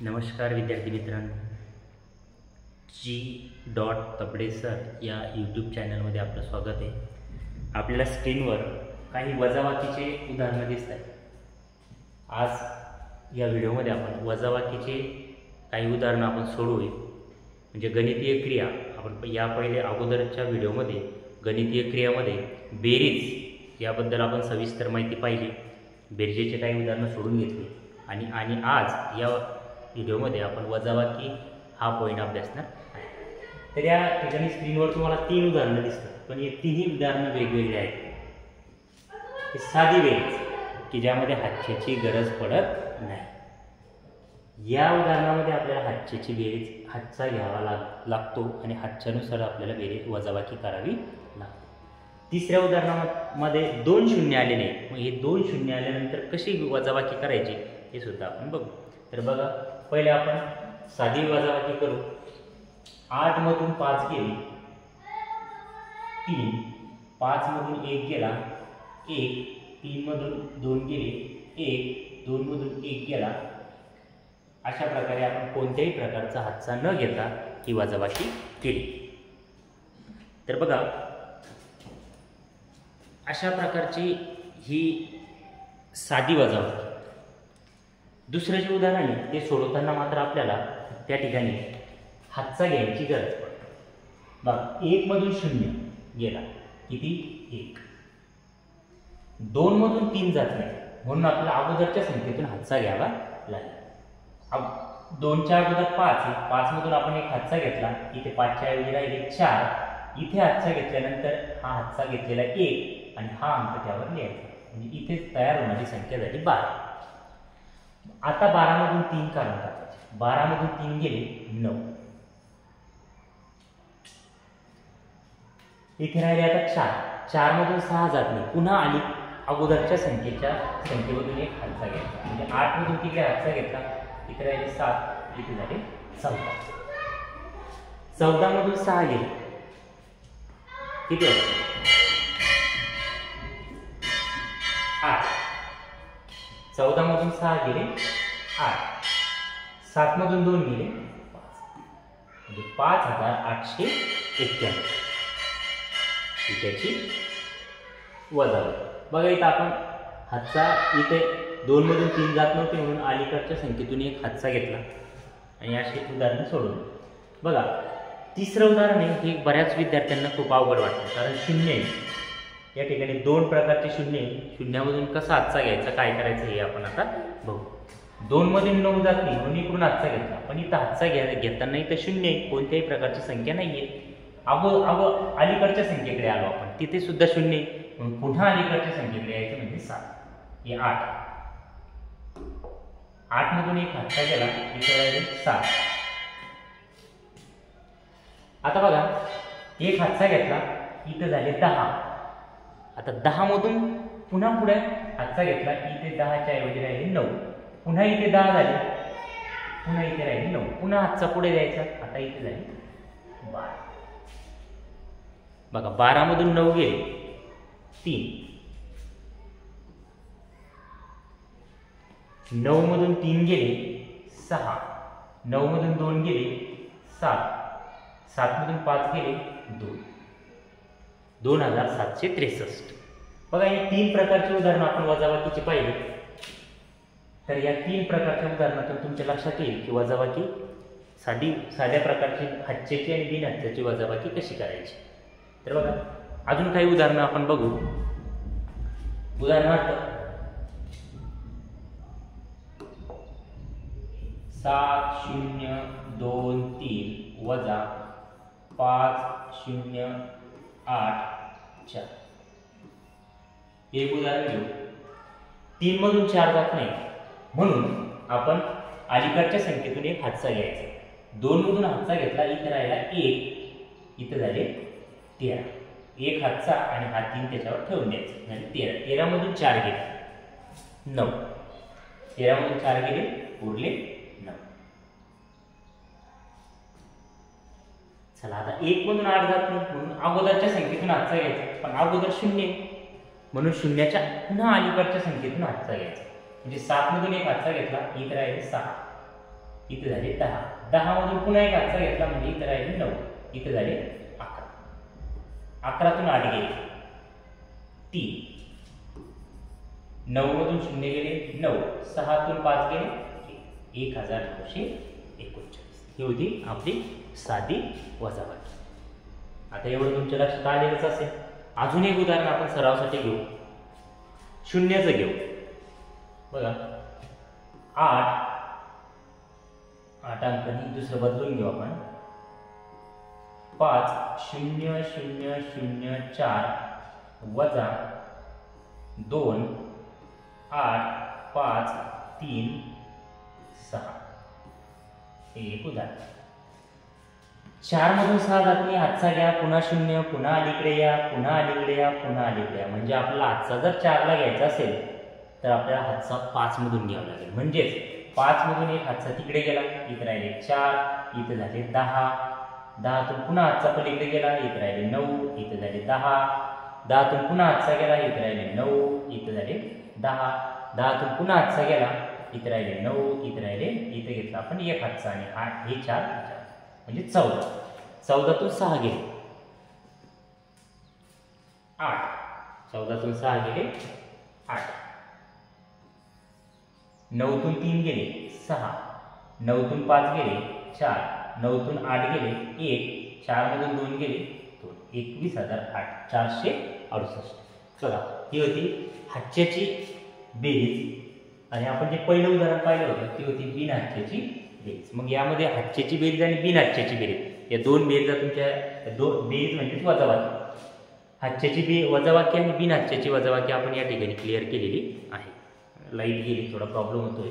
नमस्कार विद्यार्थी मित्रांनो, G. सर या यूट्यूब चॅनलमध्ये आपलं स्वागत आहे. आपल्याला स्क्रीनवर काही वजाबाकीचे उदाहरणं दिसत आहेत. आज या व्हिडिओमध्ये आपण वजाबाकीचे काही उदाहरणं आपण सोडवूया. म्हणजे गणितीय क्रिया आपण या पहिले अगोदरच्या व्हिडिओमध्ये गणितीय क्रियामध्ये बेरीज याबद्दल आपण सविस्तर माहिती पाहिली. बेरजेचे काही उदाहरणं सोडून घेतली आणि आज या व्हिडिओमध्ये आपण वजाबाकी हा पॉईंट अभ्यासणार आहे. तर या ठिकाणी स्क्रीनवर तुम्हाला 3 उदाहरणं दिसतात, पण हे तिन्ही उदाहरणं वेगवेगळे आहेत. हे साधी बेरीज की ज्यामध्ये हातच्याची गरज पडत नाही. या उदाहरणामध्ये आपल्याला हातच्याची बेरीज हातचा घ्यावा लागतो आणि हातच्यानुसार आपल्याला बेरीज वजाबाकी करावी लागते. तिसऱ्या उदाहरणामध्ये 2 शून्य आलेले आहेत. मग हे 2 शून्य आल्यानंतर कशी वजाबाकी करायची हे सुद्धा आपण बघू. तर बघा, पहिले आपण साधी वजाबाकी करू. 8 मधून 5 गेले 3, 5 मधून 1 गेला 1, 3 मधून 2 गेले 1, 2 मधून 1 गेला. अशा प्रकारे आपण कोणत्याही प्रकारचा हातचा न घेता ही वजाबाकी केली. तर बघा, अशा प्रकारची ही साधी वजाबाकी. दुसरं जे उदाहरण आहे ते सोडवताना मात्र आपल्याला त्या ठिकाणी हातचा घ्यायची गरज पडते. बघा, 1 मधून 0 गेला किती 1, 2 मधून 3 जात नाही म्हणून आपल्याला अगोदरच्या संख्येतून हातचा घ्यावा लागेल. 2च्या अगोदर 5 आहे, 5 मधून आपण एक हातचा घेतला, इथे 5च्या ऐवजी राहिले 4. इथे हातचा घेतल्यानंतर हा हातचा घेतलेला 1 आणि हा अंक त्यावर लिहायचा, म्हणजे इथे तयार होणारी संख्या झाली 12. आता 12 मधून 3 काढून टाकायचे. 12 मधून 3 गेले 9. इथे राहिले आता 4. 4 मधून 6 जात नाही, पुन्हा आली अगोदरच्या संख्येमधून एक हातचा घ्यायचा, म्हणजे 8 मधून किती हातचा घेतला, इथे राहिले 7, इथे झाले 14. 14 मधून 6 गेले किती होते 8. 14 मधून 6 गेले 8. 7 मधून 2 गेले 5, म्हणजे 5891 ही त्याची वजाबाकी. बघा, इथं आपण हातचा इथे 2 मधून 3 जात नव्हते म्हणून अलीकडच्या संख्येतून एक हातचा घेतला आणि अशी उदाहरणं सोडवली. बघा, तिसरं उदाहरण आहे हे बऱ्याच विद्यार्थ्यांना खूप अवघड वाटतं, कारण शून्य आहे. या ठिकाणी 2 प्रकारचे शून्य आहे. शून्यामधून कसा हातचा घ्यायचा, काय करायचं हे आपण आता बघू. 2 मधून 9 जात नाही म्हणून इकडून हातचा घेतला, पण इथं हातचा घेताना इथं शून्य आहे, कोणत्याही प्रकारची संख्या नाही आहे. अलीकडच्या संख्येकडे आलो आपण, तिथे सुद्धा शून्य आहे म्हणून पुन्हा अलीकडच्या संख्येकडे यायचं, म्हणजे 7. हे 8. 8 मधून एक हातचा गेला, इथे राहिले 7. आता बघा, एक हातचा घेतला, इथं झाले 10. आता 10 मधून पुन्हा पुढे हातचा घेतला, इथे 10च्या ऐवजी राहिले 9. पुन्हा इथे 10 झाले, पुन्हा इथे राहिले 9. पुन्हा हातचा पुढे द्यायचा, आता इथे झाले 12. बघा, 12 मधून 9 गेले 3, 9 मधून 3 गेले 6, 9 मधून 2 गेले 7, 7 मधून 5 गेले 2, 2763. बघा, हे 3 प्रकारचे उदाहरणं आपण वजाबाकीचे पाहिले. तर या 3 प्रकारच्या उदाहरणातून तुमच्या लक्षात येईल की वजाबाकी साध्या प्रकारची हातच्याची आणि बिन हातच्याची वजाबाकी कशी करायची. तर बघा, अजून काही उदाहरणं आपण बघू. उदाहरणार्थ 7023 वजा 5084. एक उदाहरण घेऊ. 3 मधून 4 जात नाही म्हणून आपण अलीकडच्या संख्येतून एक हातचा घ्यायचा. 2 मधून हातचा घेतला, इथे राहिला 1, इथे झाले 13. एक हातचा आणि हा 3 त्याच्यावर ठेवून द्यायचा, म्हणजे 13. 13 मधून 4 गेले 9. 13 मधून 4 गेले, उरले 9. चला, आता 1 मधून 8 जात नाही म्हणून अगोदरच्या संख्येतून हातचा घ्यायचा, पण अगोदर 0 म्हणून शून्याच्या पुन्हा अलीकडच्या संख्येतून हातचा घ्यायचा, म्हणजे 7 मधून एक हातचा घेतला, इथे राहिले 6. इथे झाले 10. 10 मधून पुन्हा एक हातचा घेतला म्हणजे इथे राहिले 9. इथे झाले 11. 11तून 8 गेले 3. 9 मधून 0 गेले 9. 6तून 5 गेले 1939. ही होती आपली साधी वजाबाकी. आता एवढं तुमच्या लक्षात आलेलंच असेल. अजून एक उदाहरण आपण सरावासाठी घेऊ. शून्याचं घेऊ. बघा 8 अंकांनी दुसरं बदलून घेऊ आपण. 5,0,0,0,4 वजा 2 8 5 3 6. हे एक उदाहरण. 4 मधून 6 जात नाही. हातचा घ्या, पुन्हा 0, पुन्हा अलीकडे या, पुन्हा अलीकडे या, पुन्हा अलीकडे या. म्हणजे आपल्याला हातचा जर 4ला घ्यायचा असेल तर आपल्याला हातचा 5 मधून घ्यावा लागेल. म्हणजेच 5 मधून एक हातचा तिकडे गेला, इथे राहिले 4, इथे झाले 10. 10तून पुन्हा हातचा पलीकडे गेला, इथे राहिले 9, इथे झाले 10. 10तून पुन्हा हातचा गेला, इथे राहिले 9, इथे झाले 10. 10तून पुन्हा हातचा गेला, इथे राहिले 9, इथे राहिले, इथे घेतला आपण एक हातचा आणि हे 4 म्हणजे 14. 14तून 6 गेले 8. 14तून 6 गेले 8. 9तून 3 गेले 6. 9तून 5 गेले 4. 9तून 8 गेले 1. 4 मधून 2 गेले 2. 21,008 468. चला, ही होती हातच्याची बेरीज. आणि आपण जे पहिलं उदाहरण पाहिलं होतं ती होती बिनहातच्याची बेरीज. मग यामध्ये हातच्याची बेरीज आणि बिनहातच्याची बेरीज या दोन बेरीज तुमच्या बेरीज म्हणजे वजाबाकी. हातच्याची वजाबाकी आणि बिनहातच्याची वजाबाकी आपण या ठिकाणी क्लिअर केलेली आहे. लाईट गेली, थोडा प्रॉब्लेम होतोय.